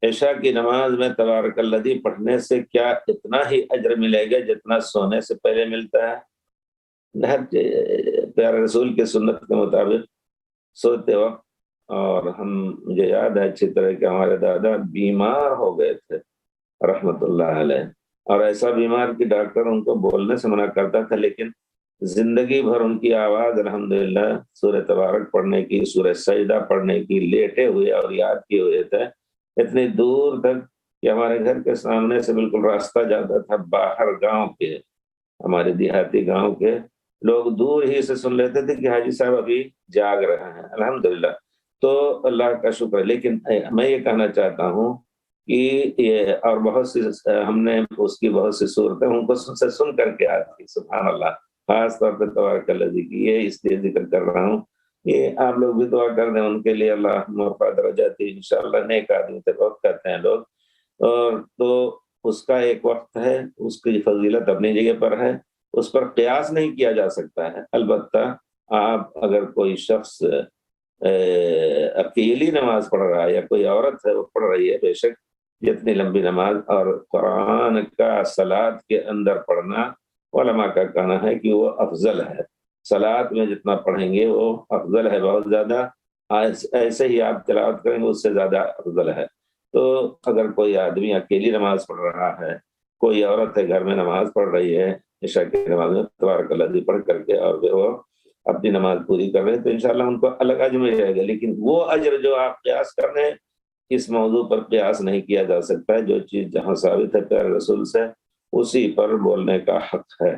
عشاء کی نماز میں تبارک الذی پڑھنے سے کیا اتنا ہی اجر ملے گا جتنا سونے سے پہلے ملتا ہے؟ پیارے رسول کے سنت کے مطابق سوتے وقت، اور مجھے یاد ہے اچھی طرح کہ ہمارے دادا بیمار ہو گئے تھے رحمت اللہ علیہ، اور ایسا بیمار کہ ڈاکٹر ان کو بولنے سے منع کرتا تھا، لیکن زندگی بھر ان کی آواز الحمدللہ سورہ تبارک پڑھنے کی، سورہ سجدہ پڑھنے کی، لیٹے ہوئے اور یاد کیے ہوئے تھے اتنی دور تک کہ ہمارے گھر کے سامنے سے بالکل راستہ جاتا تھا باہر گاؤں کے، ہمارے دیہاتی گاؤں کے لوگ دور ہی سے سن لیتے تھے کہ حاجی صاحب ابھی جاگ رہے ہیں الحمدللہ۔ تو اللہ کا شکر ہے، لیکن میں یہ کہنا چاہتا ہوں کہ یہ اور بہت سی ہم نے اس کی بہت سی صورتیں ان کو سن کر کے آتی، سبحان اللہ، خاص طور پہ تبارک الذی کی یہ اس لیے ذکر کر رہا ہوں کہ آپ لوگ بھی دعا کر دیں ان کے لیے، اللہ مرفع درجاتی انشاءاللہ، نیک آدمی سے بہت کہتے ہیں لوگ، اور تو اس کا ایک وقت ہے، اس کی فضیلت اپنی جگہ پر ہے، اس پر قیاس نہیں کیا جا سکتا ہے۔ البتہ آپ اگر کوئی شخص اکیلی نماز پڑھ رہا ہے یا کوئی عورت ہے وہ پڑھ رہی ہے، بے شک جتنی لمبی نماز اور قرآن کا صلاۃ کے اندر پڑھنا، علماء کا کہنا ہے کہ وہ افضل ہے، صلاۃ میں جتنا پڑھیں گے وہ افضل ہے بہت زیادہ، ایسے ہی آپ تلاوت کریں گے اس سے زیادہ افضل ہے۔ تو اگر کوئی آدمی اکیلی نماز پڑھ رہا ہے، کوئی عورت ہے گھر میں نماز پڑھ رہی ہے عشاء کی نماز میں تبارک الذی پڑھ کر کے، اور پھر وہ اپنی نماز پوری کر رہے ہیں، تو انشاءاللہ ان کو الگ اجر مل جائے گا، لیکن وہ اجر جو آپ قیاس کر رہے ہیں اس موضوع پر قیاس نہیں کیا جا سکتا ہے۔ جو چیز جہاں ثابت ہے پیارے رسول سے اسی پر بولنے کا حق ہے۔